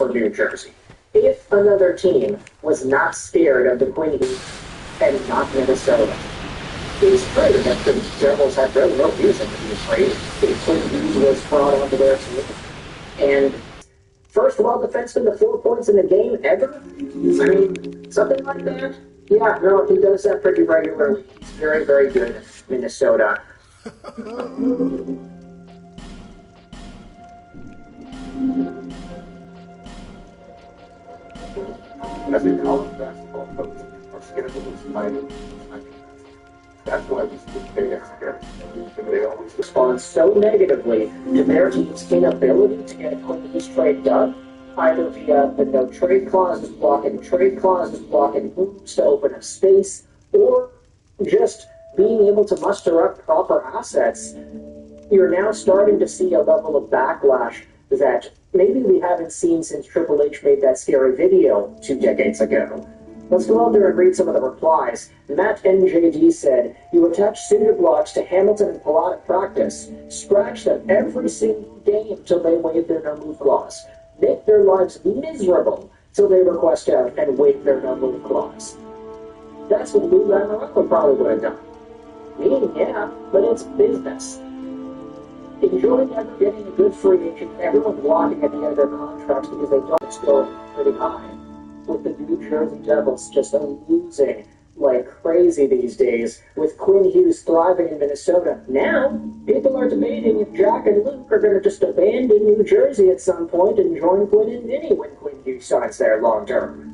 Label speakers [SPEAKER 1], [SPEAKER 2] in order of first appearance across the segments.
[SPEAKER 1] for New Jersey. If another team was not scared of the Quinn Hughes and not Minnesota, it's true that the Devils had really no reason to be afraid if Quinn Hughes was brought onto their team. And first wild defenseman to 4 points in a game ever? I mean, something like that? Yeah, no, he does that pretty regularly. He's very, very good at Minnesota.
[SPEAKER 2] As a college basketball coach, our schedule is tight. That's why we stay together. They always
[SPEAKER 1] respond so negatively to their team's inability to get a Quinn Hughes trade done, either via the no trade clauses blocking moves to open up space, or just being able to muster up proper assets. You're now starting to see a level of backlash that maybe we haven't seen since Triple H made that scary video 2 decades ago. Let's go out there and read some of the replies. Matt NJD said, "You attach cinder blocks to Hamilton and Pilates at practice. Scratch them every single game till they waive their no-move clause. Make their lives miserable till they request out and waive their no-move clause." That's what Lou Lamoriello probably would have done. Meaning, yeah, but it's business. Enjoy never getting a good free agent, everyone walking at the end of their contracts because they don't go pretty high. With the New Jersey Devils just losing like crazy these days, with Quinn Hughes thriving in Minnesota. Now, people are debating if Jack and Luke are going to just abandon New Jersey at some point and join Quinn and Vinny when Quinn Hughes signs there long term.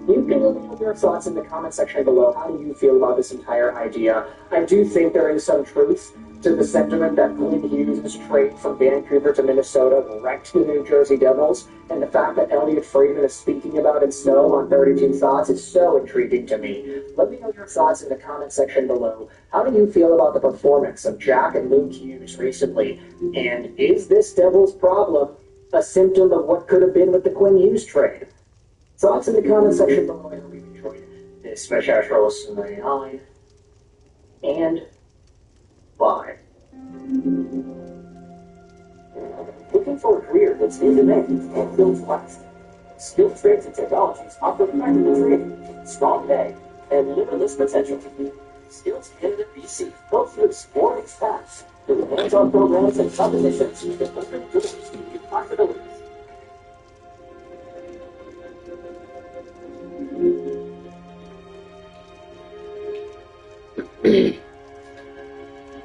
[SPEAKER 1] You can let me know your thoughts in the comment section below. How do you feel about this entire idea? I do think there is some truth to the sentiment that Quinn Hughes' trade from Vancouver to Minnesota wrecked the New Jersey Devils, and the fact that Elliot Friedman is speaking about it so on 32 Thoughts is so intriguing to me. Let me know your thoughts in the comment section below. How do you feel about the performance of Jack and Luke Hughes recently? And is this Devils problem a symptom of what could have been with the Quinn Hughes trade? Thoughts in the comment section below. I hope you enjoyed this special say hi and bye. Looking for a career that's in demand and builds fast. Skilled trades and technologies offer practical training, strong pay, and limitless potential. Skills Canada BC helps you explore its paths through hands-on programs and competitions that open doors to new possibilities.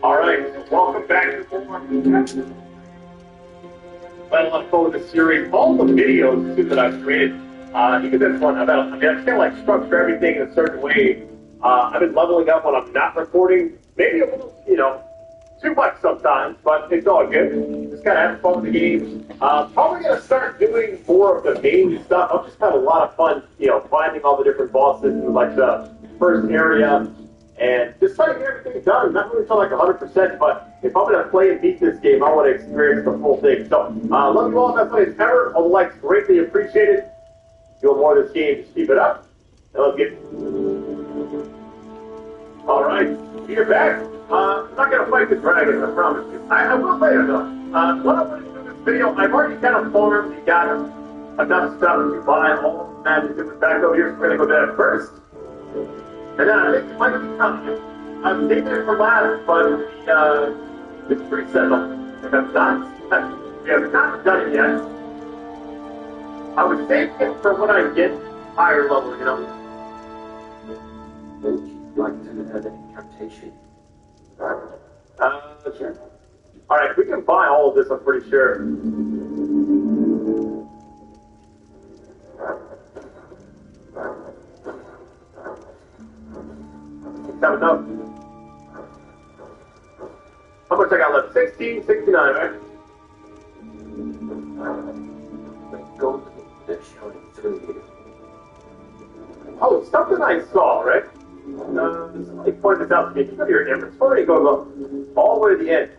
[SPEAKER 3] All right, welcome back to the forum. Well, I'm forward to the series. All the videos too that I've created, even this one, I kind of like structure everything in a certain way. I've been leveling up when I'm not recording, maybe a little, too much sometimes, but it's all good. Just kind of having fun with the game. Probably gonna start doing more of the main stuff. I've just had a lot of fun, finding all the different bosses in like the first area. And just trying to get everything done, not really feel like 100%, but if I'm going to play and beat this game, I want to experience the full thing. So, love you all, best way as ever. All the likes greatly appreciated. Doing more of this game, just keep it up. And let's get all right, we're back. I'm not going to fight the dragon, I promise you. I will later, though. What I'm going to do in this video, I've already kind of formed, you got enough stuff to buy all the magic different back over here, so we're going to go down first. And then I think it might be coming. I'm taking it for last, but it's pretty settled. We have not done it yet. I would save it for when I get higher level,
[SPEAKER 2] Would you like to have an incantation?
[SPEAKER 3] Sure. Alright, we can buy all of this, I'm pretty sure. That enough. How much I got left? 1669, right?
[SPEAKER 2] Go to the showing through you.
[SPEAKER 3] Oh, something I saw, right? Somebody pointed this out to me. If you go to your inventory, you go all the way to the end.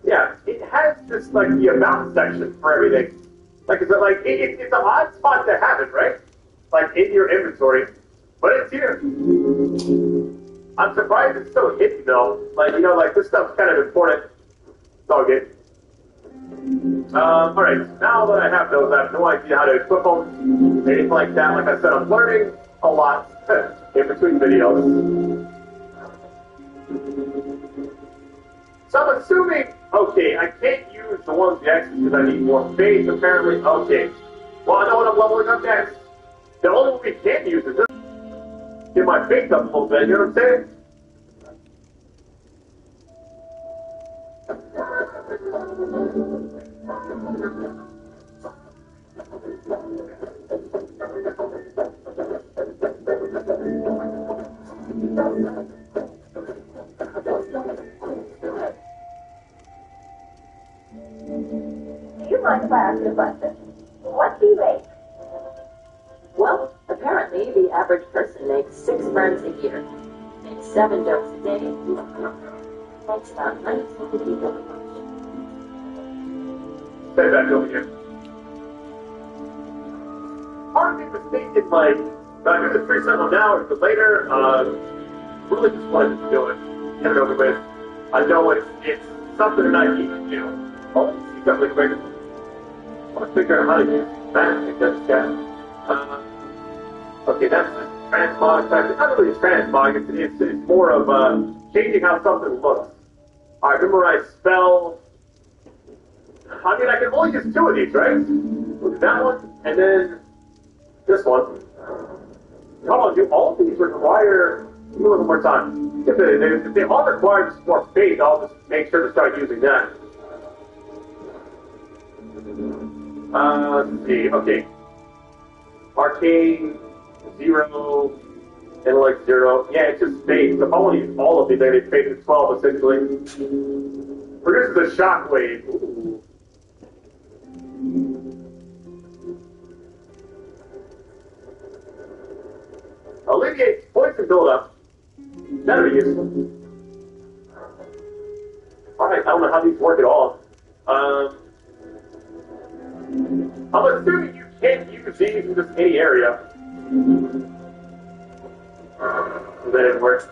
[SPEAKER 3] Yeah, it has this, like, the about section for everything. Like, it's an odd spot to have it, right? Like, in your inventory. But it's here. I'm surprised it's so hidden, though. Like, like, this stuff's kind of important. It's all good. Alright, now that I have those, I have no idea how to equip them, anything like that. Like I said, I'm learning a lot in between videos. So I'm assuming, okay, I can't use the ones next because I need more faith, apparently. Okay, well, I know what I'm leveling up next. The only one we can use is this. Get my faith up a little bit, you know what I'm saying?
[SPEAKER 4] Do you mind if I ask you a question? What do you make?
[SPEAKER 5] Well, apparently the average person makes 6 burns a year. Makes 7 jokes a day. Makes about 19 people a month.
[SPEAKER 3] Stay back over here. Part of me was thinking, like, do I do this free cycle now or later? Really just wanted to do it. Get it over with. I know it's something that I need to do. Oh, you got really quick. I want to figure out how to use that. I think that's that. Okay, that's the transmog. Not really transmog. It's more of changing how something looks. Alright, memorize spell. I mean, I can only use 2 of these, right? Look at that one, and then this one. Hold on, do all of these require... Give me a little more time. If they all require just more faith, I'll just make sure to start using that. Let's see, okay. Arcane, 0, Intellect 0. Yeah, it's just faith. If I want to use all of these, I need faith at 12, essentially. Produces a shockwave. Ooh. Alleviates poison buildup. That'll be useful. Alright, I don't know how these work at all. I'm assuming you can't use these in just any area. That didn't work.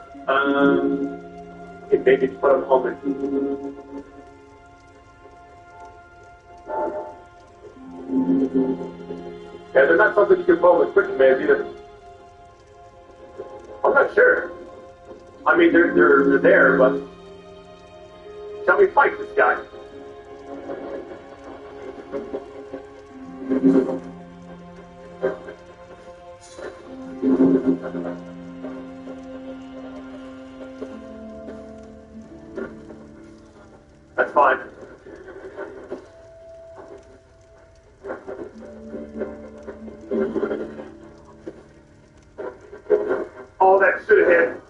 [SPEAKER 3] Maybe put them home and... Yeah, they're not something you can roll with quick commands either. I'm not sure. I mean, they're there, but shall we fight this guy? That's fine. Oh, that should have hit.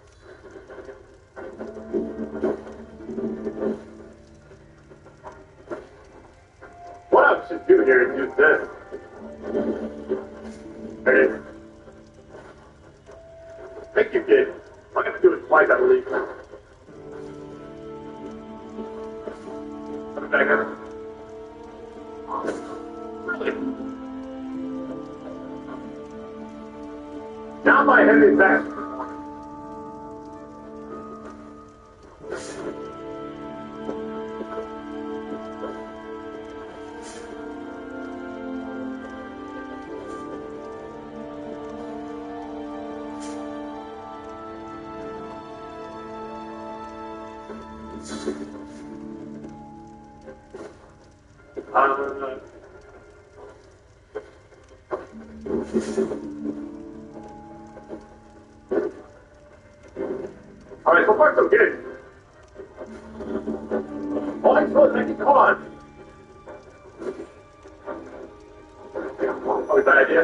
[SPEAKER 3] What I should do here is use this. There it is. Thank you, kid. I'm going to do it twice, I believe. Put it back up. Really? Now my head is back. Alright, so far so good. Oh, I suppose I can come on. Probably a bad idea.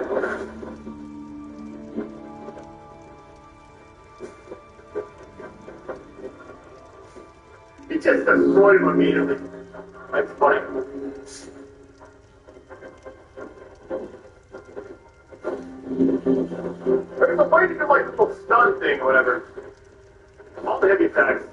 [SPEAKER 3] He just destroyed him immediately. That's funny. There's a way to do like a little stun thing or whatever. All the heavy attacks.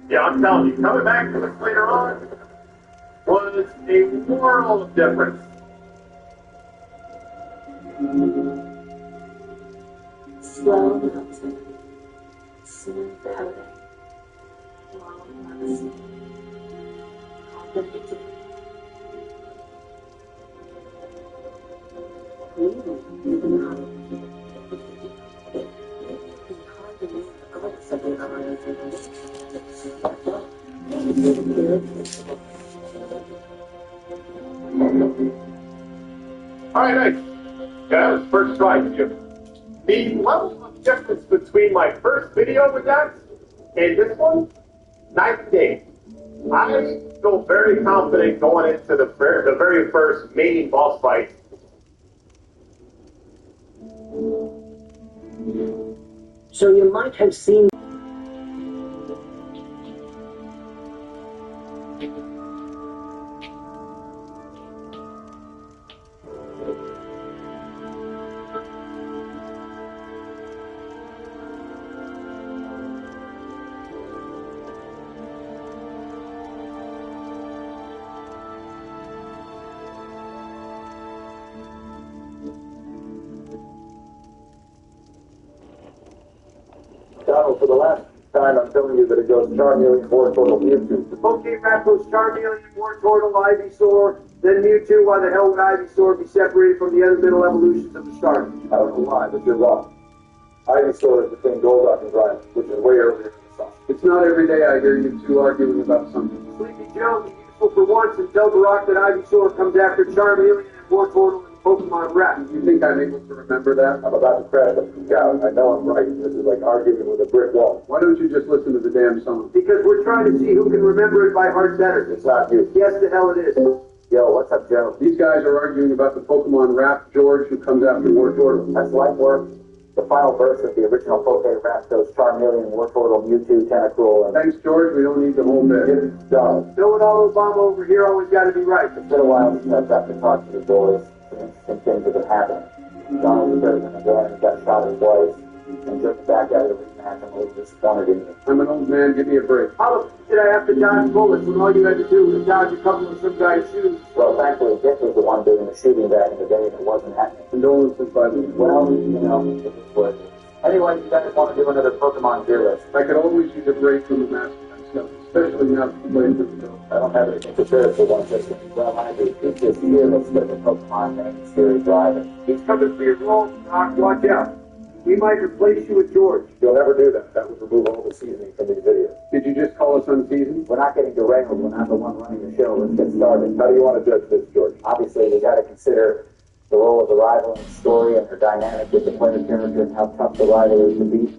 [SPEAKER 3] Yeah, I'm telling you, coming back to this later on was a world of difference.
[SPEAKER 5] Slow smooth out and long authenticity. Even how
[SPEAKER 3] All right, nice. Yeah, that was first try, Jim. The level of difference between my first video with that and this one, night and day. I feel very confident going into the very first main boss fight.
[SPEAKER 1] So you might have seen.
[SPEAKER 2] Donald, for the last time, I'm telling you that it goes Charmeleon, Wartortle, Mewtwo.
[SPEAKER 6] The Pokemon Rap goes Charmeleon, Wartortle, Ivysaur, then Mewtwo. Why the hell would Ivysaur be separated from the other middle evolutions of the start?
[SPEAKER 2] I don't know why, but you're wrong. Ivysaur is between Golduck and Rhyme, which is way earlier in the song.
[SPEAKER 6] It's not every day I hear you two arguing about something. Sleepy Joe, be useful for once and tell Barack that Ivysaur comes after Charmeleon and Wartortle in Pokemon Rap. You think I'm able to remember that?
[SPEAKER 2] I'm about to crash the freak out. I know I'm right. This is like arguing with a brick wall.
[SPEAKER 6] Why don't you just listen to the damn song? Because we're trying to see who can remember it by heart better.
[SPEAKER 2] It's not you.
[SPEAKER 6] Yes, the hell it is.
[SPEAKER 2] Yo, what's up, Joe?
[SPEAKER 6] These guys are arguing about the Pokemon Rap George who comes after Wartortle.
[SPEAKER 2] That's light work. The final verse of the original Poke Rap goes Charmeleon, Wartortle, Mewtwo, Tentacruel, and...
[SPEAKER 6] Thanks, George. We don't need the whole bit.
[SPEAKER 2] It's done.
[SPEAKER 6] Know-it-all Obama over here always got to be right.
[SPEAKER 2] It's been a while since I've got to talk to the boys. Some interesting things have been happening. Donald was better than a gun and got shot twice. And just back out of the rematch, I'm a little disappointed in you.
[SPEAKER 6] I'm an old man. Give me a break. How the f*** did I have to dodge bullets when all you had to do was dodge a couple of some guy's shoes?
[SPEAKER 2] Well, thankfully, Dick was the one doing the shooting back in the day, and it wasn't happening.
[SPEAKER 6] Condolences, by the way.
[SPEAKER 2] Well, you know, it is what it is. Anyway, you guys want to do another Pokemon tier list?
[SPEAKER 6] I could always use a break from the master myself, especially now that you play for the bill.
[SPEAKER 2] I don't have anything prepared for one system. Well, I do. Keep this tier list with the Pokemon main series driving.
[SPEAKER 6] He's coming for your role, Doc. Watch out. We might replace you with George.
[SPEAKER 2] You'll never do that. That would remove all the seasoning from these videos.
[SPEAKER 6] Did you just call us unseasoned?
[SPEAKER 2] We're not getting derailed. We're not the one running the show. Let's get started. How do you want to judge this, George? Obviously, we got to consider the role of the rival in the story and her dynamic with the player character and how tough the rival is to beat.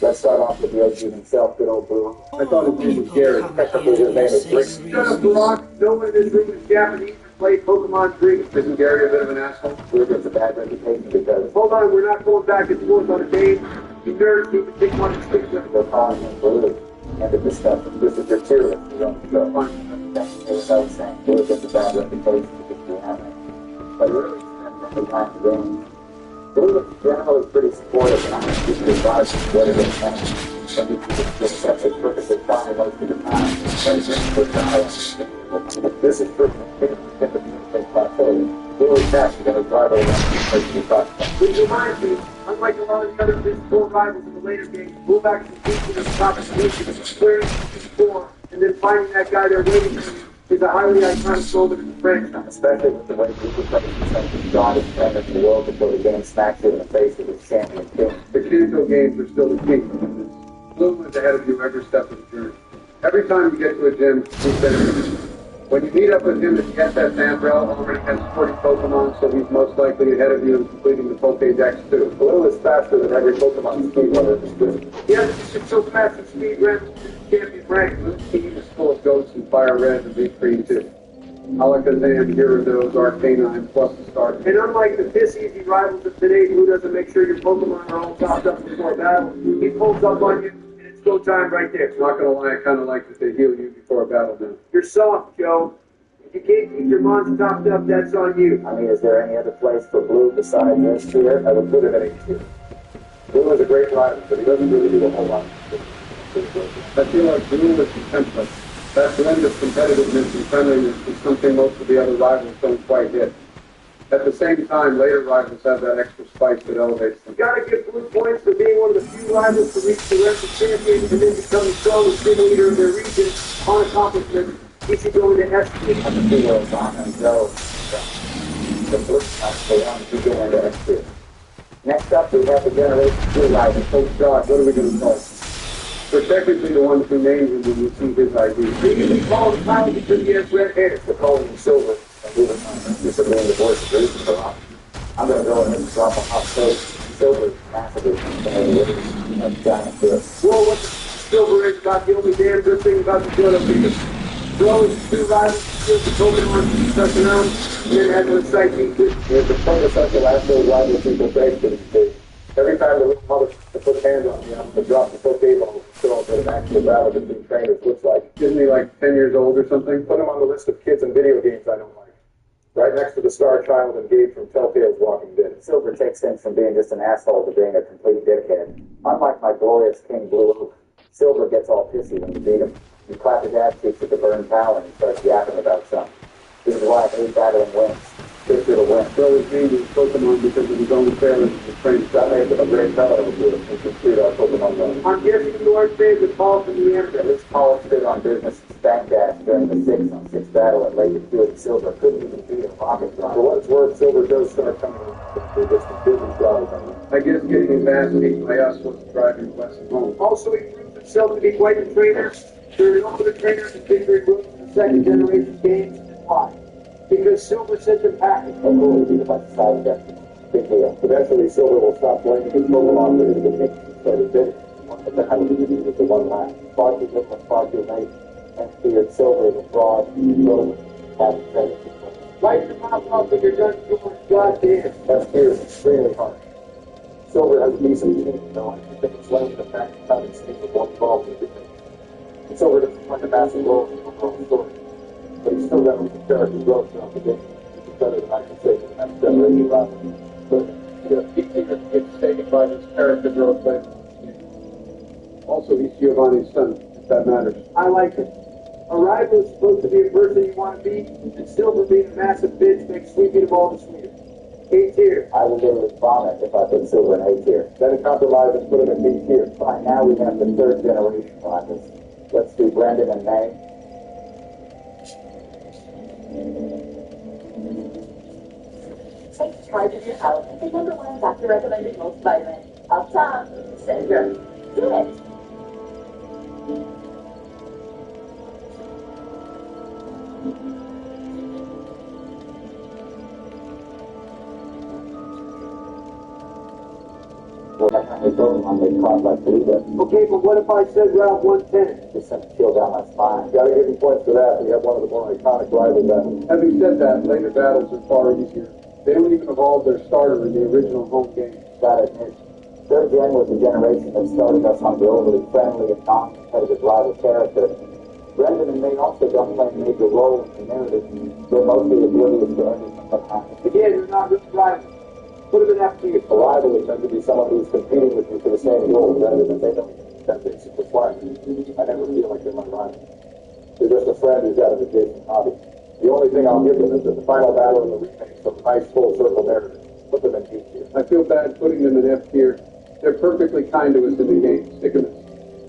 [SPEAKER 2] Let's start off with the OG himself, good old Blue.
[SPEAKER 6] I thought his name was Gary.
[SPEAKER 2] Technically, his name is Rick.
[SPEAKER 6] Shut up, Brock. No one in this room is Japanese or played Pokemon 3. Isn't Gary a bit of an asshole?
[SPEAKER 2] Blue gets a bad reputation because
[SPEAKER 6] Hold on, we're not going back and forth on a game. You nerds need to take one and stick to
[SPEAKER 2] they're calling him Blue. End of discussion. This is your tier list. You don't go.
[SPEAKER 6] Fine.
[SPEAKER 2] That's what I was saying. Blue gets a bad reputation because we have it. But really, spend time to games. Blue is generally pretty supportive and I'm going to keep your advice on what it is saying. When you just set it perfectly fine most of the time. This is true. Really fast, you're going to drive around.
[SPEAKER 6] Which reminds me, unlike a lot of the other physical rivals in the later games, Blue actually beats you to the top of the nation, clearing the score, and then finding that guy there waiting for you is a highly iconic moment in the franchise.
[SPEAKER 2] Especially with the way people play the strongest player in the world before the game smacks you in the face with his champion king.
[SPEAKER 6] The Kanto games are still the king. Blue is ahead of you every step of the journey. Every time you get to a gym, he's better. When you meet up with him, the SS Ambrell already has 40 Pokemon, so he's most likely ahead of you in completing the Pokédex too.
[SPEAKER 2] Blue is faster than every Pokemon speedrunner in the street.
[SPEAKER 6] Yes, he's just so fast and speed ran, can't be ranked. Blue's team is full of ghosts and fire red and leaf green too. Alakazam, Gyarados, Arcanine, plus the start. And unlike the piss-easy rivals of today, Blue doesn't make sure your Pokemon are all topped up before battle. He pulls up on you, and it's go time right there. Not gonna lie, I kind of like that they heal you before a battle now. You're soft, Joe. If you can't keep your mons topped up, that's on you.
[SPEAKER 2] I mean, is there any other place for Blue besides this tier? I would put him in A tier. Blue is a great rider, but he doesn't really do a whole lot.
[SPEAKER 6] I feel like Blue is the template. That blend of competitiveness and friendliness is something most of the other rivals don't quite hit. At the same time, later rivals have that extra spice that elevates them.
[SPEAKER 7] You gotta give Blue points for being one of the few rivals to reach the rest of champion and then become the strongest city leader of their region on accomplishment. He should go into S tier.
[SPEAKER 2] On the video of Donna and Joe, the Blue they want to go into S tier. Next up, we have the Generation 2 rival.
[SPEAKER 6] Oh God, what are we going to call? We're technically the ones who named him when we see his ID.
[SPEAKER 7] They usually call him Kyle because he has red hair.
[SPEAKER 2] They're calling him Silver. This is being the voice of reason for us. I'm going to go ahead and drop a hot take. Silver massively of giant good.
[SPEAKER 7] Well, what Silver is about the only damn good thing about the Philadelphia. Throw his two rivals, steals the Pokemon, such around, and then has an exciting kid.
[SPEAKER 2] There's the quintessential actual rival people face to these days. Every time the little mother puts hands on me, I'm going to drop the Pokeball and show them what an actual battle between trainers looks like.
[SPEAKER 6] Isn't he like 10 years old or something?
[SPEAKER 2] Put him on the list of kids and video games I don't like. Right next to the Star Child and Gabe from Telltale's Walking Dead. Silver takes things from being just an asshole to being a complete dickhead. Unlike my glorious King Blue Oak, Silver gets all pissy when you beat him. You clap his ass cheeks at the burned tower and he starts yapping about something. This is why I hate battling wins. Picture to win.
[SPEAKER 6] So is named his Pokemon because of his own failures as a trainer.
[SPEAKER 2] That made him a great fellow who could treat our Pokemon well.
[SPEAKER 7] I'm guessing you aren't fans of Paul from the
[SPEAKER 2] At
[SPEAKER 7] Amateur.
[SPEAKER 2] least Paul stood on business and spank dash during the 6-on-6 battle at Lake Field. Silver couldn't even beat him pocket drop. For what it's worth, Silver does start coming in for just a business job.
[SPEAKER 6] I guess getting his ass beat by us was the driving lesson home.
[SPEAKER 7] Also, he proved himself to be quite the trainer. There are no other trainers in victory rooms in the second generation games. Why? Because Silver sent them packing.
[SPEAKER 2] Of course, beat him by the side effect. Big deal. Eventually, Silver will stop playing his Pokemon with his addiction and started bidding. But the hell did he do with the one last? Far too different, far too late. And feared Silver is a fraud. Silver hadn't said it before.
[SPEAKER 7] Light your mouth off when you're done doing goddamn.
[SPEAKER 2] That fear is extremely hard. Silver has a decent team, though. I think it's less the fact that having seen the one ball in the and Silver doesn't play a massive role in the overall story. But he's still got some character growth throughout the game. Which is better than I can say for the next generation rival.
[SPEAKER 6] But he gets taken by his character growth later. Also, he's Giovanni's son, if that matters.
[SPEAKER 7] I like it. A rival is supposed to be a person you want to beat, and Silver being a massive bitch makes sweeping them all the sweeter. A tier.
[SPEAKER 2] I will give it a vomit if I put Silver in A tier. Then a compromise and put him in B tier. Fine, now we have the third generation rivals. Let's do Brendan and May.
[SPEAKER 5] Take charge of your health and remember one doctor recommended multivitamin. Up top, Syndrome. Do it.
[SPEAKER 2] Well, that's not his Pokemon. They caught like Luda.
[SPEAKER 7] Okay, but what if I said Route 110?
[SPEAKER 2] Just sent a chill down my spine. Gotta give him points for that. We have one of the more iconic rival battles.
[SPEAKER 6] Having said that, later battles are far easier. They don't even evolve their starter in the original home game.
[SPEAKER 2] Gotta admit, third gen was the generation that started us on the overly friendly and non-competitive rival character. Brendan and May also don't play a major role in the narrative. They're mostly oblivious to everything that happens.
[SPEAKER 7] Again, they're not really rivals. Put them in F tier.
[SPEAKER 2] A rival is meant to be someone who's competing with you for the same goal rather than they don't that basic requirement. I never feel like they're my rival. They're just a friend who's got an adjacent hobby. The only thing I'll give them is that the final battle in the remake, some nice full circle narrative. Put them in D tier.
[SPEAKER 6] I feel bad putting them in F tier. They're perfectly kind to us in the game. Stick with us.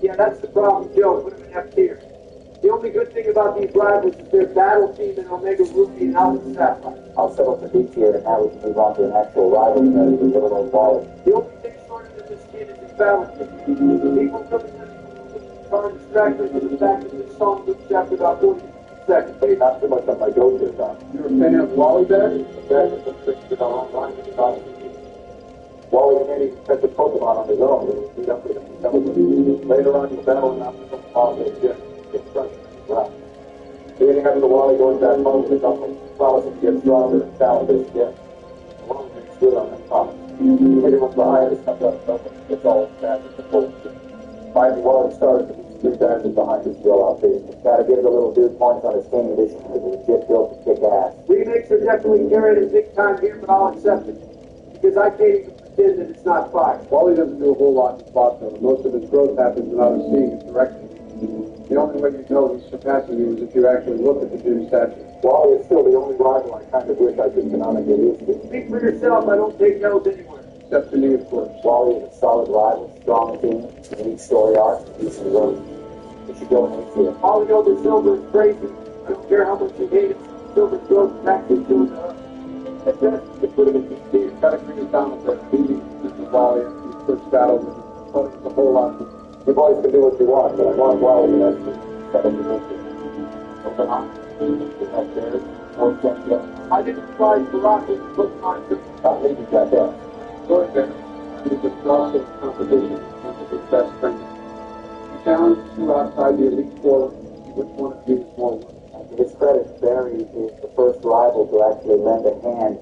[SPEAKER 7] Yeah, that's the problem, Joe. Put them in F tier. The only good thing about these rivals is their battle team and Omega Ruby and Alpha Sapphire.
[SPEAKER 2] I'll settle for D tier, and now we can move on to an actual rival narrative with little old Wally.
[SPEAKER 7] The only thing shorter than this kid is his battle team. People coming in are distracted from the fact that this song loops after about 40 seconds.
[SPEAKER 2] Hey, not too much on my go-to time.
[SPEAKER 6] You're a fan of Wally Bear?
[SPEAKER 2] That is some tricks that are online. Wally can't even catch a Pokemon on his own. He'll beat up with him. Later on, you battle and after some holiday gym. Get crushed. Right. Leading up to Wally going back home to something, promising to get stronger and talented again. Wally makes good on that promise. Everyone behind us comes up and gets all his badges to pull. Finally, Wally started to beat 3 badges behind his drill outfit. Gotta give the little dude points on his game edition with a legit built to kick ass.
[SPEAKER 7] Remakes are definitely carrying a big time here, but I'll accept it. Because I can't even pretend that it's not fire.
[SPEAKER 6] Wally doesn't do a whole lot in plot, though. Most of his growth happens without us seeing his direction. The only way you know he's surpassing you is if you actually look at the gym statue.
[SPEAKER 2] Wally is still the only rival I kind of wish I could canonically lose to.
[SPEAKER 6] Speak for yourself, I don't take L's anywhere. Except to me, of course.
[SPEAKER 2] Wally is a solid rival, strong team, unique story arc, decent growth. You should go and see it.
[SPEAKER 6] Wally over Silver is crazy. I don't care how much you hate it. Silver's growth is actually doing at best, to put him in DC, it's got to bring us down to beating Mr. Wally in his first battle with him. But it's a whole lot.
[SPEAKER 2] You boys can do what you want, but I want Wally to actually set up the mission. Open up. Get that there. Don't check yet.
[SPEAKER 6] I didn't try to rock it, but I could.
[SPEAKER 2] I think you got that.
[SPEAKER 6] Go ahead. He's a process competition with his best friend. He challenged you outside the Elite Four. Which one of you is more worth?
[SPEAKER 2] To his credit, Barry is the first rival to actually lend a hand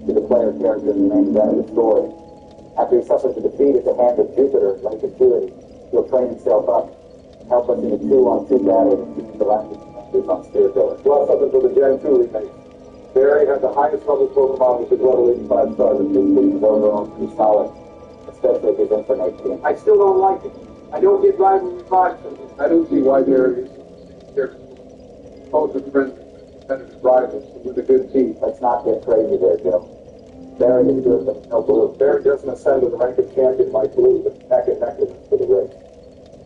[SPEAKER 2] to the player character in the main event of the story. After he suffers a defeat at the hand of Jupiter, like Acuity, he'll train himself up, help us in a 2-on-2 battle against the Galactic Commanders on Spear Village.
[SPEAKER 7] Well, something for the Gen 2 remake. Barry had the highest level Pokemon with his level 85 starters.
[SPEAKER 2] His team is overall pretty solid, especially if his Infinite team.
[SPEAKER 6] I still don't like it. I don't get rivalry vibes from it. I don't see why there is here. Both are friendly, competitive rivals with a good team.
[SPEAKER 2] Let's not get crazy there, Joe. Barry is good, but no blue.
[SPEAKER 7] Barry doesn't ascend to the rank of champion like Blue, but neck and neck for the race.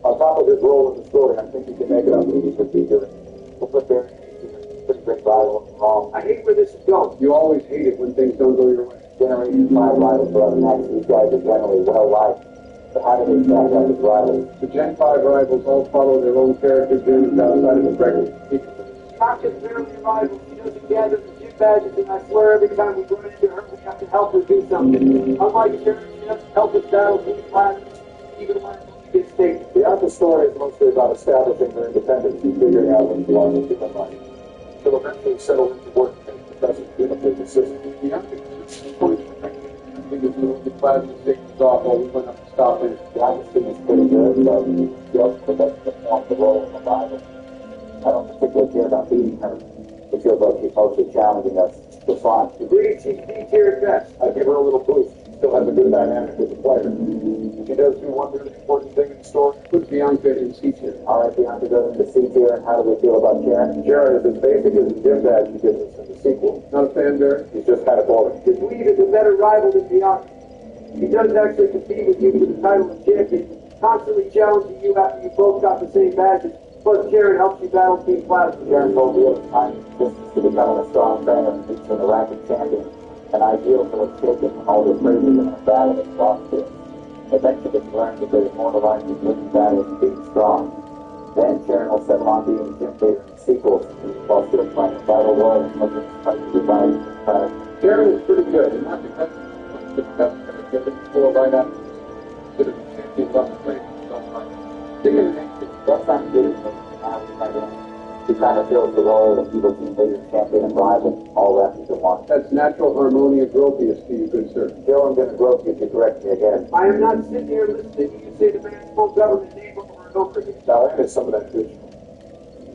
[SPEAKER 7] On top of his role in the story, I think he can make it up with his figure.
[SPEAKER 2] We'll put Barry in a pretty great rival in the wrong.
[SPEAKER 6] I hate where this is going. You always hate it when things don't go your way.
[SPEAKER 2] Generation 5 rivals are up next. These guys are generally well-liked. But how do they stack up as rivals?
[SPEAKER 6] The Gen 5 rivals all follow their own character journeys outside of the regular people. Not just merely rivals. She doesn't gather the gym badges, and I swear every time we run into her, we have to help her do something. Unlike Sharon, she doesn't help us battle Team Platinum, even when she gets taken.
[SPEAKER 7] The Alpha story is mostly about establishing her independence and figuring out what she wants to do in life. She'll eventually settle into work and professor in a business system.
[SPEAKER 6] The Alpha point I think it's a little bit glad to take this off while we went up to stop it.
[SPEAKER 2] The Augustine is pretty good, but he also doesn't perform the role of a rival. I don't particularly care about beating her. It feels like she's mostly challenging us for fun.
[SPEAKER 6] Agreed, she's D-tier at best.
[SPEAKER 7] I give her a little boost. She still has a good dynamic with the player. She does do one really important thing in the story.
[SPEAKER 6] Put Bianca in C-tier.
[SPEAKER 2] All right, Bianca goes into C-tier, and how do we feel about Sharon?
[SPEAKER 7] Sharon is as basic as the gym badge she gives us in the sequel.
[SPEAKER 6] Not a fan there.
[SPEAKER 7] She's just kind of boring.
[SPEAKER 6] His lead is a better rival than Bianca. He does actually compete with you for the title of champion, constantly challenging you after you both got the same badges. Plus, Sharon helps you battle Team Platinum.
[SPEAKER 2] Sharon told me at the time distance to becoming a strong trainer and reaching the rank of champion, an ideal for what's taken from all the praises in a battle that's lost to. Eventually, she learned that there's more to life than winning battles and being strong. Then Sharon will settle on being the gym leader in the sequels, while still playing a vital role in looking to fight the divine planet.
[SPEAKER 6] Sharon is pretty good, and not because the best get it before right after considered the champion level play.
[SPEAKER 2] That's not good. She kind of fills the role of evil team leader, champion, and rival, all wrapped into one.
[SPEAKER 6] That's natural harmonia gropius to you, good sir.
[SPEAKER 2] Joe, I'm going to grope you if you correct me again.
[SPEAKER 6] I am not sitting here listening to you say the man's full government name over and over again.
[SPEAKER 7] Now, that is some of that good.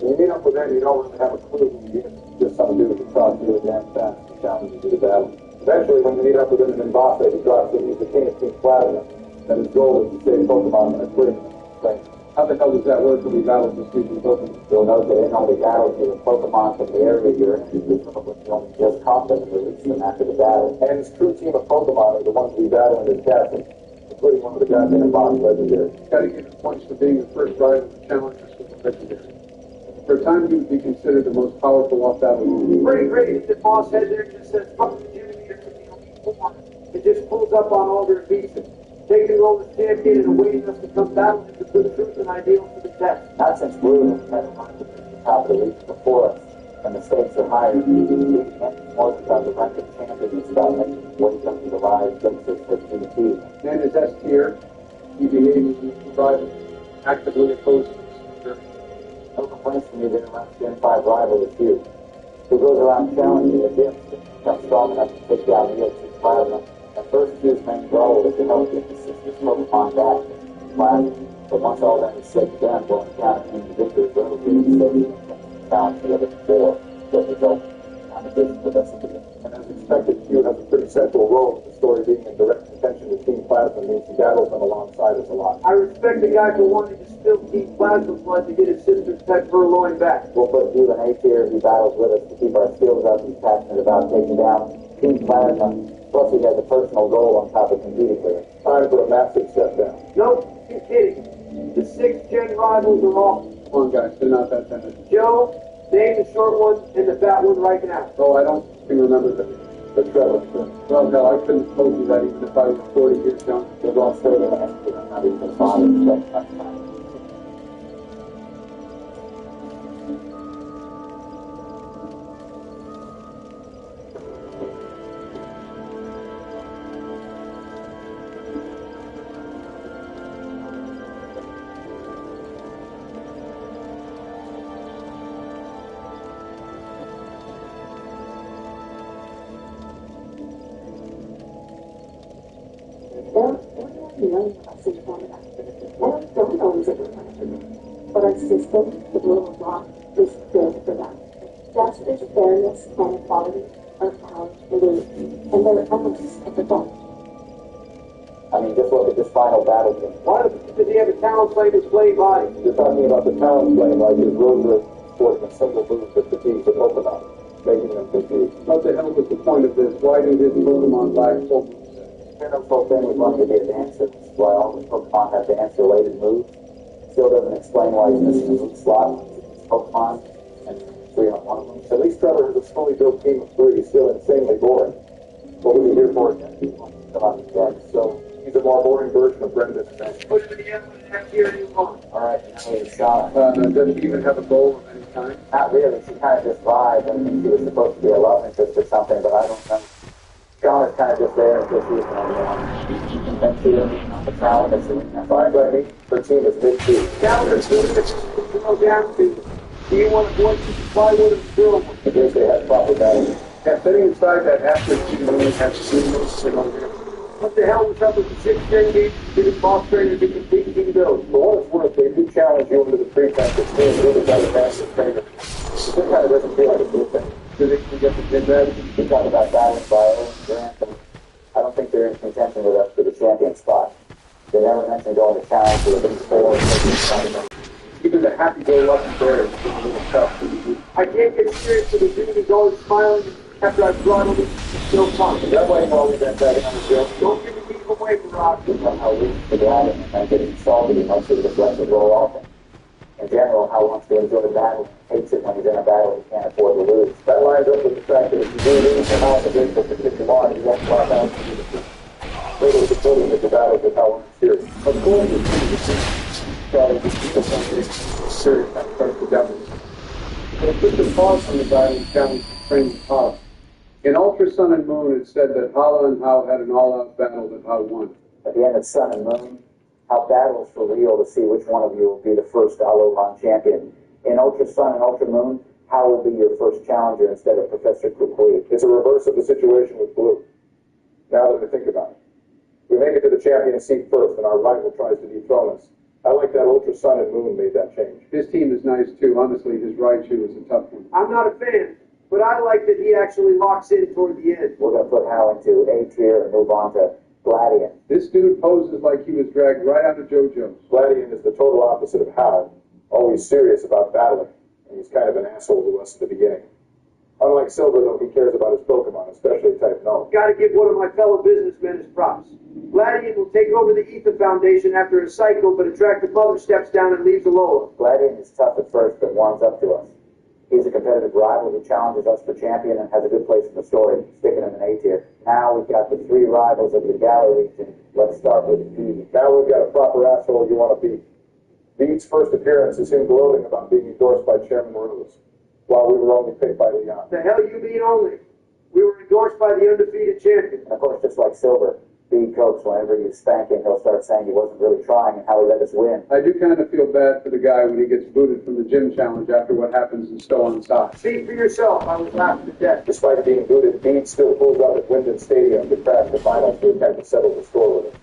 [SPEAKER 7] When you meet up with them, you don't really have a clue who he is. Just some dude who talks to you damn fast and challenges you to battle. Eventually, when you meet up with him in Mombasa, he drops in he's the king of Team Platinum, and his goal is to save Pokemon and bring them strength.
[SPEAKER 6] How the hell does that work when we battle this species Pokemon?
[SPEAKER 2] You'll note that in only battles you with Pokemon from the area you're in, presumably you only just caught them and released them after the battle.
[SPEAKER 7] And his true team of Pokemon are the ones we battle in his castle, including one of the goddamn boss legendaries.
[SPEAKER 6] Gotta give him points for being the first rival to challenge us with the legendary. For a time, he would be considered the most powerful off-battle. Pretty great if the boss head there just says, fuck the gym leader to the Elite Four. It just pulls up on Alder and beats him. Taking role as champion and awaiting us to come battle him to put truth and ideals to the test.
[SPEAKER 2] Not since Blue has had to the top of the league before us, and the stakes are higher. It's more about the rank of champion. It's about making his way up to the live basis for GT.
[SPEAKER 6] And his S tier, he behaves as a rival, actively opposed to us.
[SPEAKER 2] No complaints from you that around Gen 5 rival is you, who goes around challenging the gyms to become strong enough to take down the Team Platinum. And first Q's main goal is to help get the sisters Pokemon back to Platinum. But once all that is said and done, going down an individual will be the station and challenge the other four. So result in competition with us again.
[SPEAKER 6] And as
[SPEAKER 7] respect that Q has a pretty central role in the story, being in direct contention with Team Plasma means he battles them alongside us a lot.
[SPEAKER 6] I respect the guy for wanting to spill Team Plasma blood to get his sister's pet Purloin back.
[SPEAKER 2] We'll put you in A tier. He battles with us to keep our skills up. He's passionate about taking down Team Plasma. Plus, he has a personal goal on top of competing with us.
[SPEAKER 7] Time for a massive step down.
[SPEAKER 6] Nope, you're kidding. The 6th gen rivals are off.
[SPEAKER 8] Come on, guys, they're not that bad.
[SPEAKER 6] Joe, name the short one and the fat one right now.
[SPEAKER 8] Oh, I don't even remember that.
[SPEAKER 7] The Trevor.
[SPEAKER 8] Well, no, I couldn't have told you that even if I was 40 years young.
[SPEAKER 2] We're going straight into entry. I'm not even bothered to spend much time.
[SPEAKER 9] But our system, the rule of law, is good for them. Justice, fairness, and equality are found belief, and they're almost at the bottom.
[SPEAKER 2] I mean, just look at this final battle game.
[SPEAKER 6] Why does he have a talent-flame display body?
[SPEAKER 7] You're talking about the talent flame like his rosary sporting a single move that defeats the Pokemon, making them confused.
[SPEAKER 8] What the hell was the point of this? Why do his Pokemon lack full moves?
[SPEAKER 2] Turnip's whole thing was going to be a dancer. That's why all the Pokemon have dance-related moves. Still doesn't explain why he's missing a move slot on his Pokemon and 3 on 1 of them.
[SPEAKER 7] At least Trevor has a fully built team of 3, still insanely boring. What was he here for again?
[SPEAKER 2] Come on, Jack.
[SPEAKER 7] So he's a more boring version of Brendan.
[SPEAKER 6] Put him in the M1.5 tier you want.
[SPEAKER 2] Alright, now we have Shauna.
[SPEAKER 8] Does he even have a goal of any kind?
[SPEAKER 2] Not really. She kind of just vibed. I think she was supposed to be a love interest or something, but I don't know. Shauna's kind of just there until she was going on. Then she was on the talent that's
[SPEAKER 7] Fine by me. Her team is mid-2.
[SPEAKER 6] Calendar, go down to. Do you want to voice the plywood and drill them?
[SPEAKER 7] I guess they had proper battles.
[SPEAKER 8] Yeah, setting aside that after he only has 2 moves to go there.
[SPEAKER 6] What the hell was up with the 6th gen game? Did boss trainer be complete King Bill?
[SPEAKER 7] For what it's worth, they do challenge you into the pretense that being good is a massive trainer. It kind of doesn't feel like a good thing.
[SPEAKER 8] Do they get the gym badge?
[SPEAKER 2] We talk about battling Viola and Grant, but I don't think they're in contention with us for the champion spot. They never mentioned going to challenge for the big 4 or something.
[SPEAKER 8] Even the happy-go-lucky bear is a little tough.
[SPEAKER 6] I can't get serious with the dude who's always smiling after I've throttled him. It's no fun.
[SPEAKER 7] Is that why you've always been betting on the show?
[SPEAKER 6] Don't give me keep away from Rob.
[SPEAKER 2] How weak the dragon and getting salty he wants to just let it roll off him. In general, how he wants to enjoy the battle, hates it when he's in a battle he can't afford to lose.
[SPEAKER 7] That lines up with the fact that if you do lose the house of April to kick him on, you won't fly down to the defeat. Later supporting that the battle is how it's serious.
[SPEAKER 8] Of course, it's probably serious that part of the devil. But just a pause from the battle challenge to training Hala. In Ultra Sun and Moon, it said that Hala and Hao had an all-out battle that Hao won.
[SPEAKER 2] At the end of Sun and Moon, Hao battles for real to see which one of you will be the first Alolan champion. In Ultra Sun and Ultra Moon, Hao will be your first challenger instead of Professor Kukui.
[SPEAKER 7] It's a reverse of the situation with Blue. Now that we think about it. We make it to the champion seat first, and our rival tries to dethrone us. I like that Ultra Sun and Moon made that change.
[SPEAKER 8] His team is nice, too. Honestly, his right shoe is a tough one.
[SPEAKER 6] I'm not a fan, but I like that he actually locks in toward the end.
[SPEAKER 2] We're going to put Hao into A tier and move on to Gladian.
[SPEAKER 8] This dude poses like he was dragged right out of JoJo's.
[SPEAKER 7] Gladian is the total opposite of Hao, always serious about battling, and he's kind of an asshole to us at the beginning. Unlike Silver, though, he cares about his Pokemon, especially Type No.
[SPEAKER 6] Gotta give one of my fellow businessmen his props. Gladian will take over the Ether Foundation after a cycle, but Attractive Mother steps down and leaves Alola.
[SPEAKER 2] Gladian is tough at first, but warms up to us. He's a competitive rival who challenges us for champion and has a good place in the story, sticking him in A tier. Now we've got the 3 rivals of the Galar region. Let's start with Beat.
[SPEAKER 7] Now we've got a proper asshole you want to beat. Beat's first appearance is him gloating about being endorsed by Chairman Rose, while we were only picked by Leon.
[SPEAKER 6] The hell you mean only? We were endorsed by the undefeated champion.
[SPEAKER 2] And of course, just like Silver, Beat copes whenever you spank him, he'll start saying he wasn't really trying and how he let us win.
[SPEAKER 8] I do kind of feel bad for the guy when he gets booted from the gym challenge after what happens in Stolen Side.
[SPEAKER 6] Speak for yourself. I was laughing to death.
[SPEAKER 7] Despite being booted, Beat still pulls up at Wyndham Stadium to crash the finals to attempt to settle the score with us.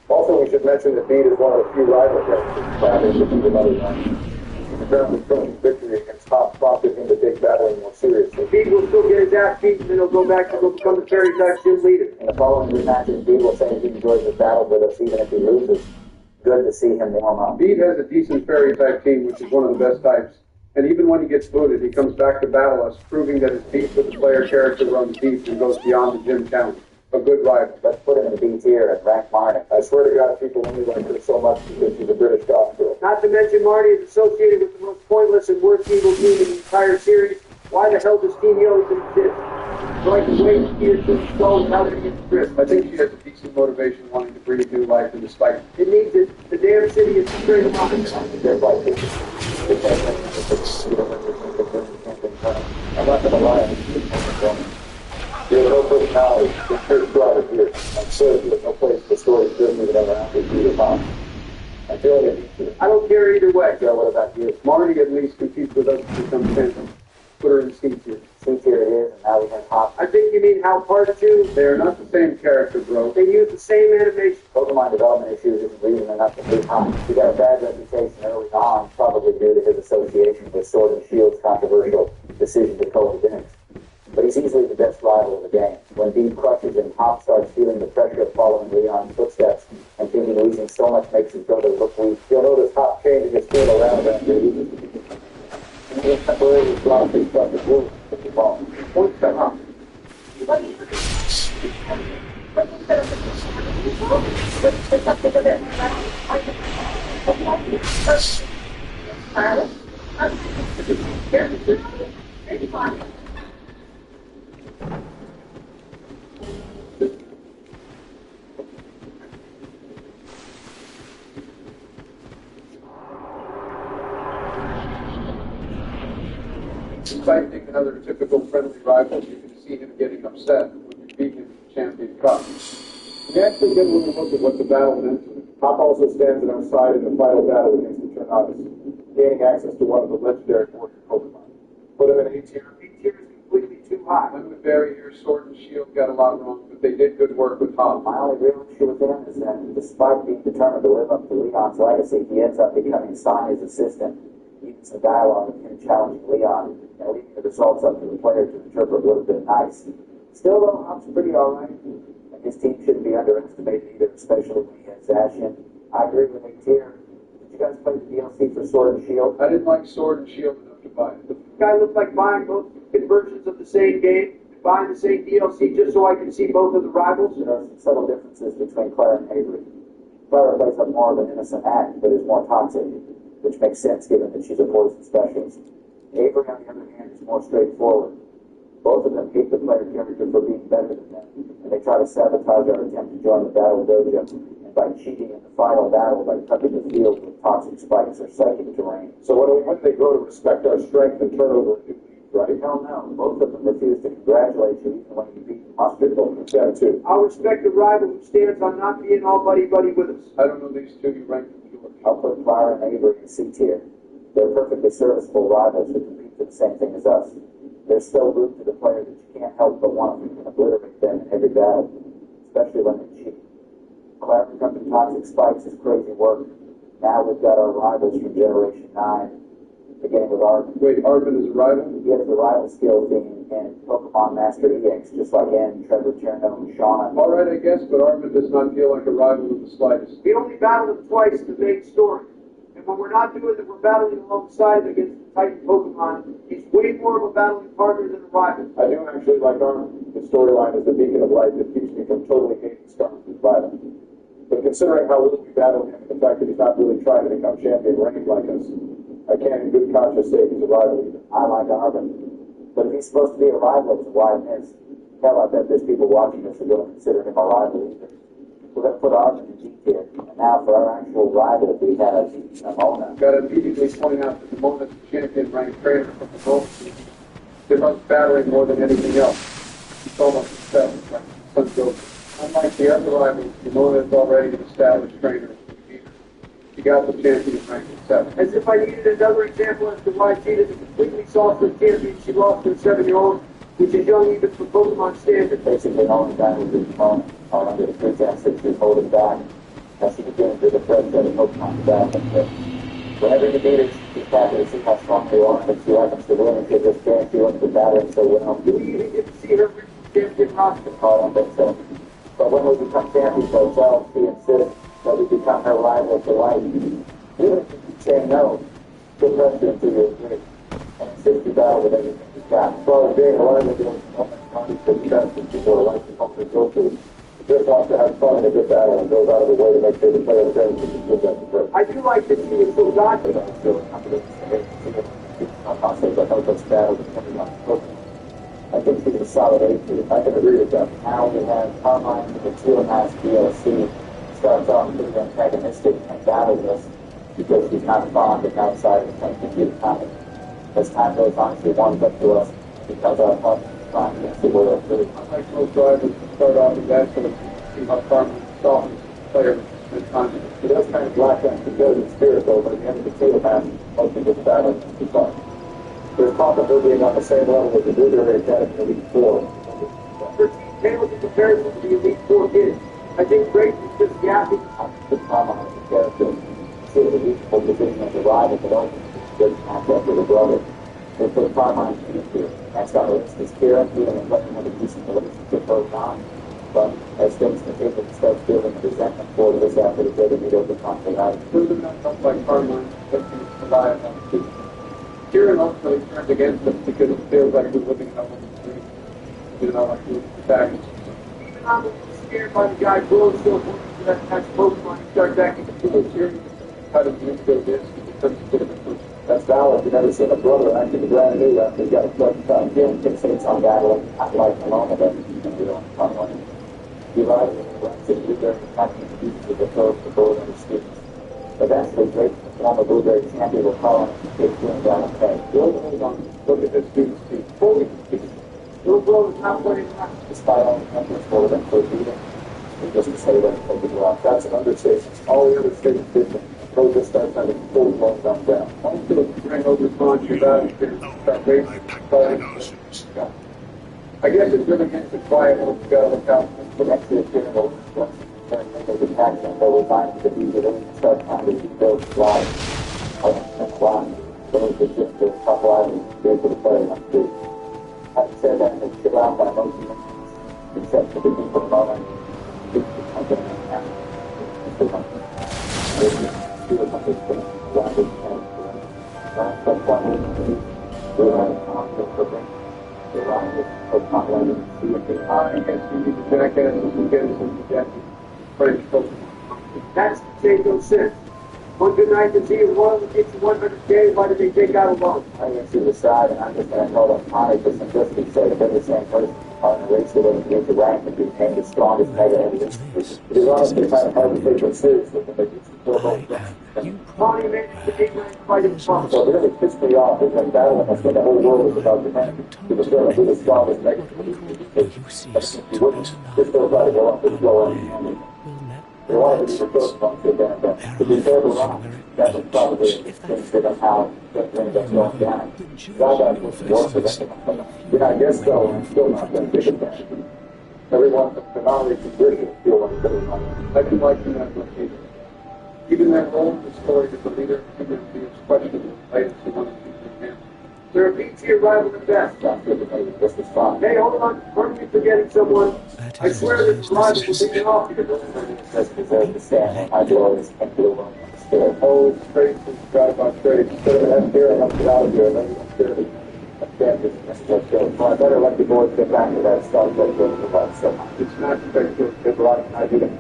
[SPEAKER 7] Also, we should mention that Beat is one of the few rival characters that have defeated other ones. He's apparently throwing victory against Hop prompted him to take battling more seriously.
[SPEAKER 6] Bede will still get his ass beaten, then he'll go back to become the fairy type gym leader.
[SPEAKER 2] In the following rematches, Bede will say he enjoys his battle with us even if he loses. Good to see him warm up.
[SPEAKER 8] Bede has a decent fairy type team, which is one of the best types. And even when he gets booted, he comes back to battle us, proving that his beef with the player character runs deep and goes beyond the gym challenge. A good rival.
[SPEAKER 2] Let's put him in the B tier and rank Marty.
[SPEAKER 7] I swear to God, people only like her so much because she's a British goth girl.
[SPEAKER 6] Not to mention Marty is associated with the most pointless and worst evil team in the entire series. Why the hell does Team Yellow exist? It's like the way she is to install how to get stripped.
[SPEAKER 8] I think she has a decent motivation wanting to breathe new life into Spike.
[SPEAKER 6] It needs it. The damn city is straight up.
[SPEAKER 2] They're like this. I'm not going to lie.
[SPEAKER 7] You have no personality. It's your driver here. I'm certain there's no place the story doesn't even ever have to be the mom. I feel like it.
[SPEAKER 6] I don't care either way.
[SPEAKER 2] Joe, what about you?
[SPEAKER 8] Marty at least competes with us to become champion. Put her in C tier.
[SPEAKER 2] C tier it is, and now we have Hop.
[SPEAKER 6] I think you mean Hal Part 2.
[SPEAKER 8] They are not the same character, bro.
[SPEAKER 6] They use the same animation.
[SPEAKER 2] Pokemon development issues isn't reason enough to beat Hop. He got a bad reputation early on, probably due to his association with Sword and Shield's controversial decision to co-exist. But he's easily the best rival of the game. When Bede crushes him, Hop starts feeling the pressure of following Leon's footsteps and thinking losing so much makes his brother look weak.
[SPEAKER 7] You'll notice Hop changing his team around after he uses it.
[SPEAKER 2] And he'll temporarily drop his brother's wound if he falls.
[SPEAKER 7] Points to Hop.
[SPEAKER 8] Despite being another typical friendly rival, you can see him getting upset when you beat him in the Champion Cup.
[SPEAKER 7] We actually get a little look at what the battle meant to him. Hop also stands at our side in the final battle against the Tornados, gaining access to one of the legendary warrior Pokemon. Put him in A tier.
[SPEAKER 6] B tier is completely too high.
[SPEAKER 8] I'm with Barry here. Sword and Shield got a lot wrong, but they did good work with Hop.
[SPEAKER 2] My only real issue with him is that despite being determined to live up to Leon's legacy, he ends up becoming Sonya's assistant. Even some dialogue with him challenging Leon and leaving the results up to the player to interpret would have been nice. Still, though, Hop's pretty alright, and his team shouldn't be underestimated either, especially when he has Zacian. I agree with A tier. Did you guys play the DLC for Sword and Shield?
[SPEAKER 8] I didn't like Sword and Shield enough to buy it.
[SPEAKER 6] The guy looked like buying both versions of the same game, buying the same DLC just so I can see both of the rivals.
[SPEAKER 2] There are some subtle differences between Claire and Avery. Claire plays up more of an innocent act, but is more toxic, which makes sense given that she's a poison specialist. Avery, on the other hand, is more straightforward. Both of them hate the player character for being better than them, and they try to sabotage our attempt to join the battle dojo, and by cheating in the final battle by cutting the field with toxic spikes or psychic terrain.
[SPEAKER 7] So when they grow to respect our strength and turn over a new leaf, right?
[SPEAKER 2] Hell no, both of them refuse to congratulate you even when you beat the mustard over.
[SPEAKER 7] Yeah, too.
[SPEAKER 6] I'll respect the rival who stands on not being all buddy-buddy with us.
[SPEAKER 8] I don't know these two. You rank them, George.
[SPEAKER 2] I'll put Clara and Avery in C tier. They're perfectly serviceable rivals who compete for the same thing as us. There's still room to the player that you can't help but want to obliterate them in every battle, especially when they cheat. Clara becoming toxic spikes is crazy work. Now we've got our rivals from Generation 9, beginning with Arvin.
[SPEAKER 8] Wait, Arvin is a rival?
[SPEAKER 2] He has the rival skills being in Pokemon Master EX, just like Anne, Trevor, Tierno, and Shauna.
[SPEAKER 8] Alright, I guess, but Arvin does not feel like a rival in the slightest.
[SPEAKER 6] We only battled him twice in the main story. And when we're not doing it, we're battling alongside him against the Titan Pokemon. He's way more of a battling partner than a rival.
[SPEAKER 7] I do actually like Armin. His storyline is the beacon of light that keeps me from totally hating Scarlet's violence. But considering how little we battle him and the fact that he's not really trying to become champion rank like us, I can't in good conscience say he's a rival either.
[SPEAKER 2] I like Arvin. But if he's supposed to be a rival, it's a wide miss. Hell, I bet there's people watching this who don't consider him a rival either. We're going to put Arvin in D tier. And now for our actual rival, we have Mona.
[SPEAKER 8] Got to immediately point out that Mona's the champion ranked trainer from the Gold Team. They're not battling more than anything else. It's almost a step, like Sun Goku. Unlike the other rivals, Mona is already an established trainer. She got the champion rank at 7.
[SPEAKER 6] As if I needed another example as to why she is a completely sauceless champion she lost to a 7-year-old, which is young even for Pokemon standards.
[SPEAKER 2] Basically, all the time with Mona, all under the pretense that she's holding back, as she begins to the threat that a Pokemon development with. Whenever you meet her, she's happy to see how strong you are, and she happens to win, and she just can't feel the battering so well.
[SPEAKER 6] Do we even get to see her champion roster?
[SPEAKER 2] I don't think so. But when we become champions ourselves, she insists that we become her rival for life. Even if you say no, she'll press you until you agree, and insist you battle with everything you've got.
[SPEAKER 7] Well, being a rival deals so much money for the best and people are like to come to go to. Just wants to have fun in a good battle and goes out of the way to make sure the player friends can give that to her.
[SPEAKER 6] I do like to see it so doctor.
[SPEAKER 2] I'm feeling confident I'm confident that help us battle depending on the book. I think she's a solid 8. I can agree with that. Now we have Carmine with the 2.5 DLC. Starts off pretty antagonistic and battles us because she's not fond of outside attention to the comic. As time goes on, she warms up to us because our partner is trying against the world.
[SPEAKER 8] I like most drivers to start off with that sort of see how Carmen softens the player and time.
[SPEAKER 7] He does kind of black and good in spirit, though, but at the end of the 2.5, most of the battle is fun. There's talk of her being on the same level as the Blueberry Academy in Elite 4.
[SPEAKER 6] Her team tables in comparison to the Elite 4 kids. I think Grace is just gappy.
[SPEAKER 2] The Carmine is a character. She has a reachable position as a rival, but also good contact with her brother. They put Carmine in here. Next on the list is Kira, even if letting have a decent relationship goes on. But as things continue, he starts feeling resentment for this after the day meet over conflict.
[SPEAKER 8] Susan not helped by Carmine, but she survived on the season. Kieran ultimately turns against us because it feels like we're living in a woman's dream. You know, like we're protagonist.
[SPEAKER 6] Even I'm a little scared by the guy blowing so much for that match Pokemon. He starts acting a fool.
[SPEAKER 8] Kieran how does you feel this? He becomes a bit of a person.
[SPEAKER 2] That's valid. You've never seen a brother acting brand new after he's got a clutch time. Kieran fixates on battling, not life alone of it. You don't come on. He rises and runs in Blueberry attacking the pieces of the throat for both of his students. Eventually, Drake, the former Blueberry champion, will call him and take Kieran down the peg.
[SPEAKER 8] Look at this student's feet.
[SPEAKER 6] Holy shit. Little bro is not playing around.
[SPEAKER 2] Despite all the efforts for them to beat him, just to say that they could rock.
[SPEAKER 7] That's an understatement. All the other states did them. Pro just starts having full blown thumbs down.
[SPEAKER 8] Once you bring over Bond, you're out of here. Start racing, fighting. I guess it's really against the quiet little guy look out.
[SPEAKER 2] The next year, Kieran will turn into the attack and they'll resign to be the and start trying to build lives. That's why those are just the top lives here for the player on the street. Having said that, they chill out by most of them, except for the people for the moment. It's something like that. It's the monkey. It's the monkey thing. Around his head. That's why we're having conflict for them. Around his Pokemon and see if they
[SPEAKER 8] I guess you need to jackass and get us into that French Pokemon.
[SPEAKER 6] That's made no sense. One good night to see if one of them gets 100K, why did they take out a loan?
[SPEAKER 2] I can see the side, and I'm just going to call them Connie for simplicity's sake. They're the same person. On the race with them to get the rank and became the strongest mega evidence. It is honestly kind of hard to take them seriously, but they can still hold them.
[SPEAKER 6] Connie made the game and fighting fun.
[SPEAKER 2] So it really pissed me off is when battling us when the whole world was about to end. To determine who the strongest mega evidence. He wouldn't. They still try to go up and slow and they wanted to be the first one to advance them. To be further wrong, that was probably things that are how that brings us going down. Zygote was worse for them. I guess so, I'm still not going to take advantage. Everyone from Konami's position feel like they're not.
[SPEAKER 8] I can like that location. Even that role in the story that the leader can be questionable. I didn't see one of the people.
[SPEAKER 6] They're a B-tier rival at best.
[SPEAKER 2] Sounds good to me. This is fun.
[SPEAKER 6] Hey, hold on. Aren't we forgetting someone? I swear this rival will take it off because
[SPEAKER 2] Just deserve to stand. My glorious and blue one. Still.
[SPEAKER 8] Oh, trade is drive by trade.
[SPEAKER 7] Instead of an F here, I'm get out of here, and then you can steer it.
[SPEAKER 2] Well, I better let the boys get back to that stuff that goes about so much.
[SPEAKER 8] It's not spectacular.
[SPEAKER 2] Good luck. I do that.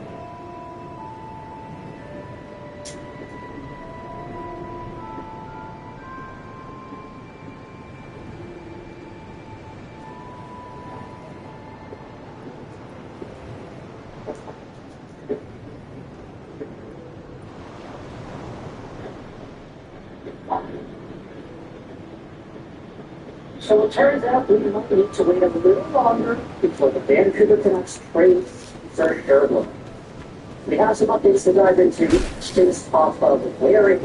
[SPEAKER 1] So it turns out we might need to wait a little longer before the Vancouver Canucks trade for Sherwood. We have some updates to dive into based off of where it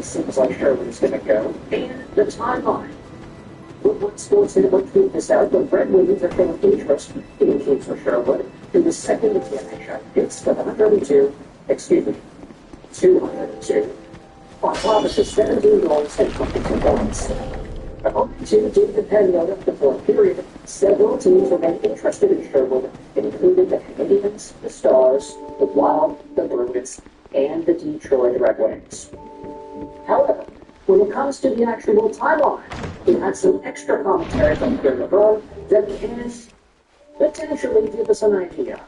[SPEAKER 1] seems like Sherwood's going to go, and the timeline. Woodward Sports Network tweeted this out, but Red Wings are showing interest in teams for Sherwood in the second NHL. It's 202. promises 17 goals and 22 points. According to David Pagnotta, the fourth period, several teams remain interested in Sherwood, including the Canadiens, the Stars, the Wild, the Bruins, and the Detroit Red Wings. However, when it comes to the actual timeline, we had some extra commentary from Pierre LeBrun that can potentially give us an idea.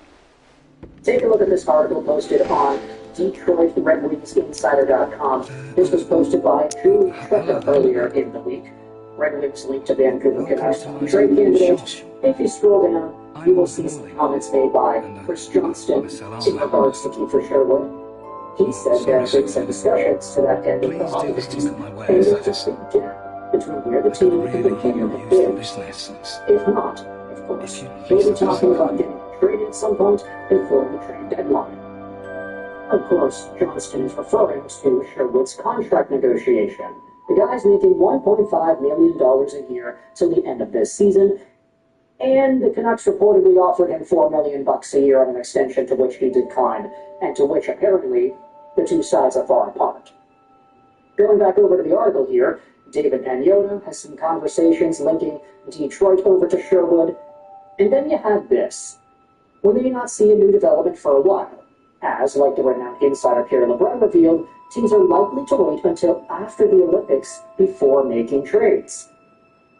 [SPEAKER 1] Take a look at this article posted on DetroitRedWingsInsider.com. This was posted by Julie Trecker earlier in the week. Red Wings link to Vancouver Canucks trade candidate. If you scroll down, you will see some comments made by Chris Johnston in regards to Kiefer Sherwood. He said there have been some discussions to that end of the offseason, and there's a big gap between where the team and the team have been. If not, of course, we'll be talking about getting traded at some point before the trade deadline. Of course, Johnston is referring to Sherwood's contract negotiation. The guy's making $1.5 million a year till the end of this season, and the Canucks reportedly offered him $4 million a year on an extension, to which he declined, and to which apparently the two sides are far apart. Going back over to the article here, David Pagnotta has some conversations linking Detroit over to Sherwood, and then you have this. We may not see a new development for a while, as, like the renowned insider Pierre LeBrun revealed, teams are likely to wait until after the Olympics before making trades.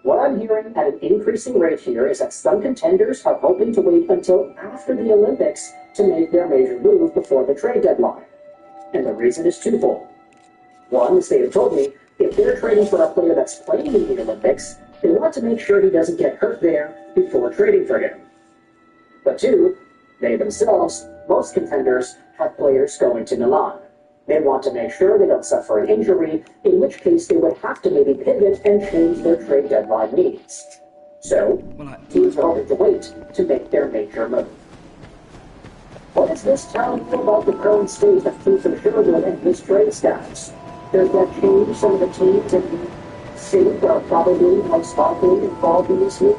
[SPEAKER 1] What I'm hearing at an increasing rate here is that some contenders are hoping to wait until after the Olympics to make their major move before the trade deadline. And the reason is twofold. One, as they have told me, if they're trading for a player that's playing in the Olympics, they want to make sure he doesn't get hurt there before trading for him. But two, they themselves, most contenders, have players going to Milan. They want to make sure they don't suffer an injury, in which case they would have to maybe pivot and change their trade deadline needs. So, teams are hoping to wait to make their major move. What does this tell you about the current state of Kiefer Sherwood and his trade status? Does that change some of the teams in the city that are probably most likely involved in this move?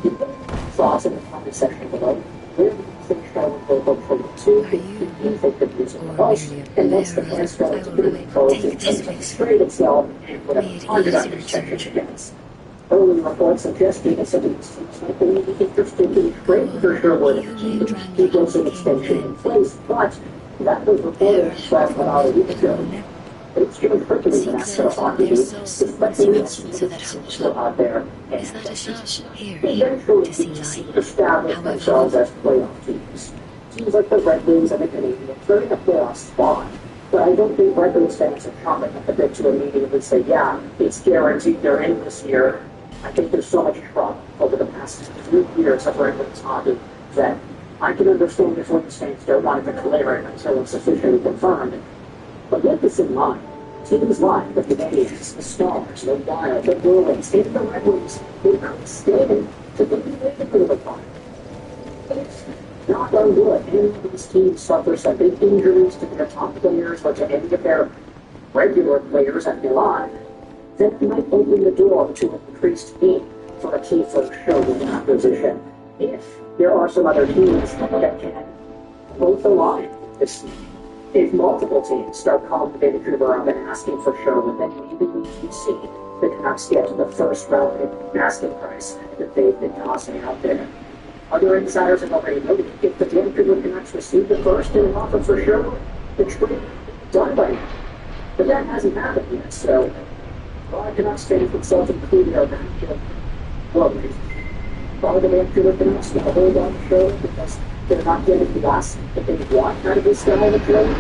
[SPEAKER 1] You can thoughts in the comment section below. Where do you think Sherwood will go for the two? Do you think the music will host? And what's the plan starting to do to trade itself and whatever contract extension it gets? Early reports suggesting that some of these teams might be interested in trading for Sherwood to keep an extension in place, but that was reported about a week ago. It's Jim Cricket in the National Hockey League, especially the still out there, and eventually establish themselves as playoff teams. Teams like the Red Wings and the Canadiens, they're in a playoff spot, but I don't think Red Wings fans are chomping at the bit to immediately say, yeah, it's guaranteed they're in this year. I think there's so much trouble over the past 3 years of Red Wings hockey that I can understand if Wings fans don't want to declare it until it's officially confirmed. But with this in mind, teams like the Canadiens, the Stars, the Wild, the Bruins, and the Red Wings, they could stand to be in the final. It's not on wood. Any of these teams suffer some big injuries to their top players or to any of their regular players at Milan, then it might open the door to an increased need for a Kiefer Sherwood acquisition if there are some other teams that can both align this. If multiple teams start calling Vancouver up and asking for Sherwood, then maybe we can see the Canucks get to the first round asking price that they've been tossing out there. Other insiders have already noted if the Vancouver Canucks receive the first in an offer for Sherwood, the trade will be done by now. But that hasn't happened yet, so a lot of Canucks fans themselves included are back to worried. Probably the Vancouver Canucks going to hold on to Sherwood because they're not getting the last that they want out of this guy in the trade.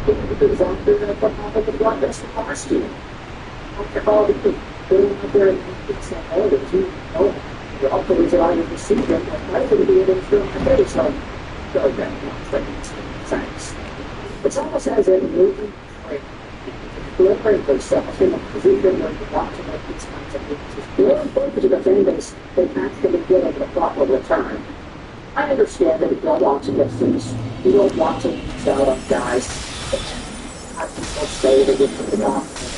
[SPEAKER 1] It goes on to what happened with Brock Besson last year. After all, they're out there and saying, oh, the team, oh, the offers that I have received, I'm not going to be able to fill my face. So, go back and thanks. It's almost as a moving trade. Delivering themselves in a position where you want to make these kinds of moves is more important to the fan base than actually getting the proper return. I understand that you don't want to get things, you don't want to lose out on guys that have people say they get from the confidence.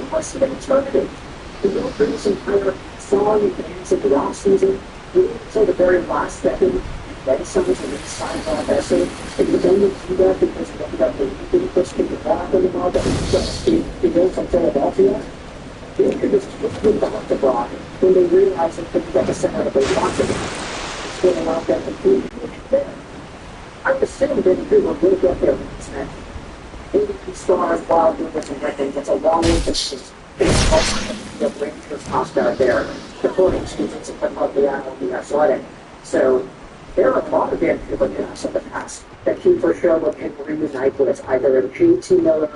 [SPEAKER 1] What's the alternative? The real reason for song and dance at the off season, until the very last second, then someone's going to sign off essay, and you then do that because you ended up being pushed into the back and all that, the girl from Philadelphia. They could just move back to Broad when they realize they couldn't get the center of the wanted. It's going to allow them to move there. I assume that people will get their needs met. ADP stars, wild movers, and everything gets a long way to the Rangers tossed out there, the floating students of the athletic. So there are a lot of Vancouver guys in the past that Keith Sherwood can reunite with, either in JT Miller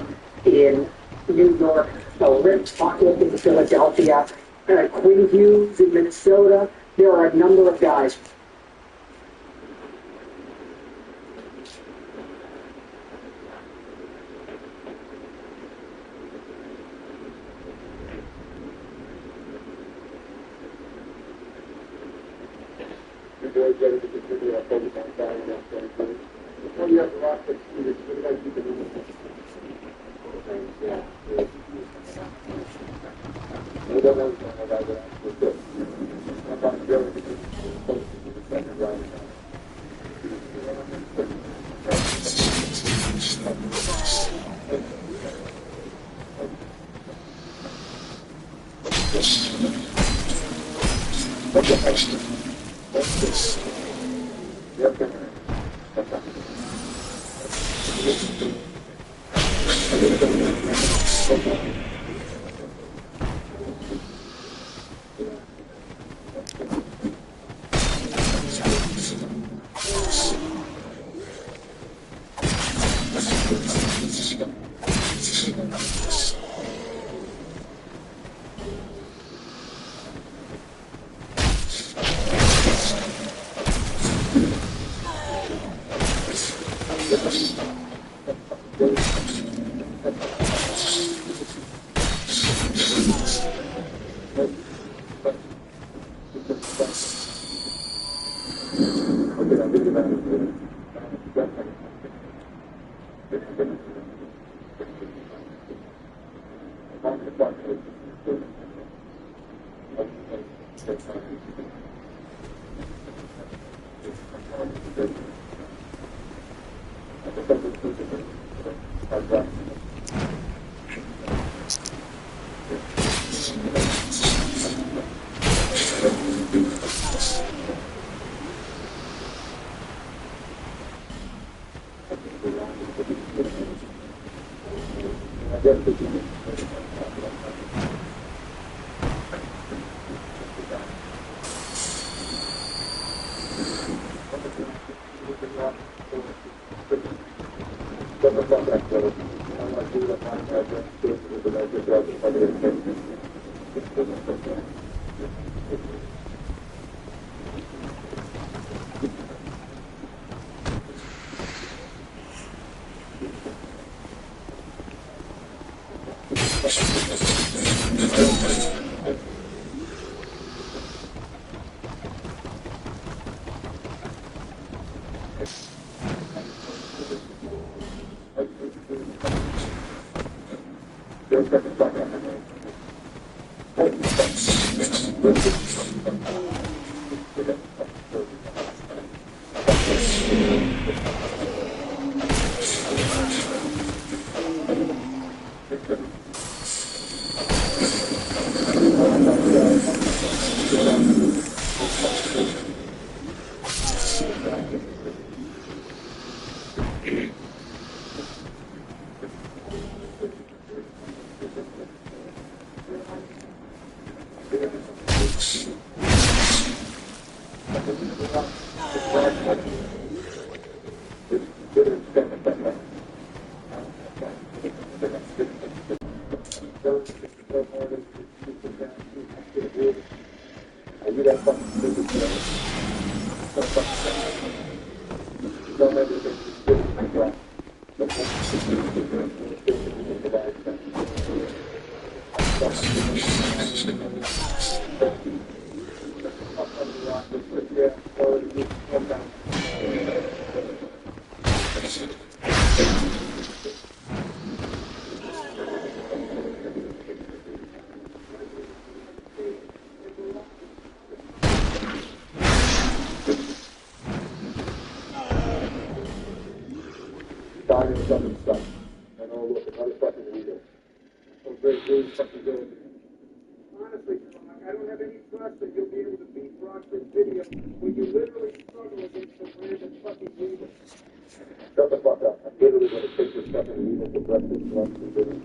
[SPEAKER 1] in New York, Rip Pocket in Philadelphia, Quinn Hughes in Minnesota. There are a number of guys.
[SPEAKER 6] some everything is different. Starting something stuff. I know, look, another fucking leader. So great news, fucking good. Honestly, I don't have any trust that you'll be able to beat Brock's video when you literally struggle against a random fucking leader. Shut the fuck up. I'm literally going to take this fucking leader for breakfast for us to do.